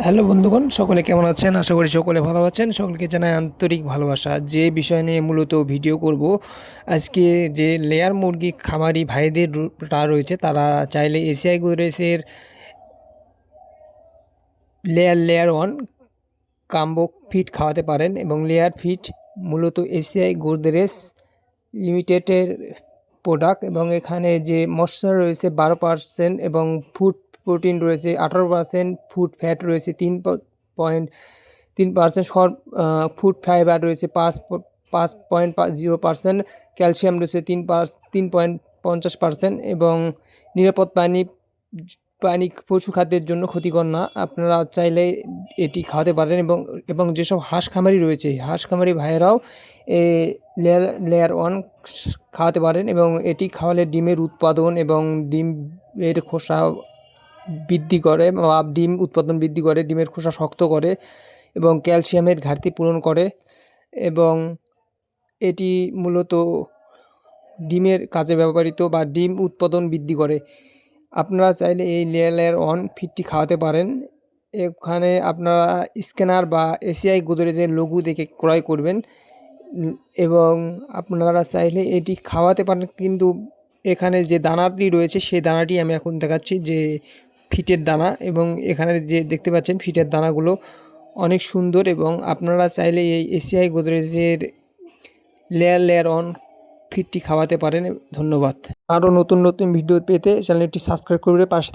Hello বন্ধুগণ, সকলে কেমন আছেন? আশা করি সকলে ভালো আছেন। সকলকে জানাই আন্তরিক ভালোবাসা। যে বিষয় নিয়ে মূলত ভিডিও করব আজকে, যে লেয়ার মুরগি খামারি ভাইদের রয়েছে, তারা চাইলে এসিআই গোদরেজের লেয়ার ওয়ান কাম্বো ফিট খাওয়াতে পারেন। এবং লেয়ার ফিট মূলত এসিআই গোদরেজ লিমিটেডের প্রোডাক্ট, এবং এখানে যে ময়েশ্চার রয়েছে 12% এবং ফুড প্রোটিন রয়েছে 18%, ফুড ফ্যাট রয়েছে 3.3%, ফুড ফাইবার রয়েছে 5.0%, ক্যালসিয়াম রয়েছে 3.50%, এবং নিরাপদ পানি পশু খাদ্যের জন্য ক্ষতিকর না। আপনারা চাইলে এটি খাওয়াতে পারেন। এবং যেসব হাঁস খামারি রয়েছে, হাঁস খামারি ভাইয়েরাও লেয়ার ওয়ান খাওয়াতে পারেন। এবং এটি খাওয়ালে ডিমের উৎপাদন এবং ডিমের খোসা বৃদ্ধি করে, বা ডিম উৎপাদন বৃদ্ধি করে, ডিমের খোসা শক্ত করে এবং ক্যালসিয়ামের ঘাটতি পূরণ করে। এবং এটি মূলত ডিমের কাজে ব্যবহৃত, বা ডিম উৎপাদন বৃদ্ধি করে। আপনারা চাইলে এই লেয়ার ওয়ান ফিটটি খাওয়াতে পারেন। এখানে আপনারা স্ক্যানার বা এসিআই গোদরেজের লোগো দেখে ক্রয় করবেন। এবং আপনারা চাইলে এটি খাওয়াতে পারেন। কিন্তু এখানে যে দানাটি রয়েছে, সেই দানাটি আমি এখন দেখাচ্ছি, যে ফিটের দানা। এবং এখানে যে দেখতে পাচ্ছেন ফিটের দানাগুলো অনেক সুন্দর। এবং আপনারা চাইলে এই এসিআই গোদরেজের লেয়ার ওয়ান ফিটটি খাওয়াতে পারেন। ধন্যবাদ। আরও নতুন নতুন ভিডিও পেতে চ্যানেলটি সাবস্ক্রাইব করে পাশে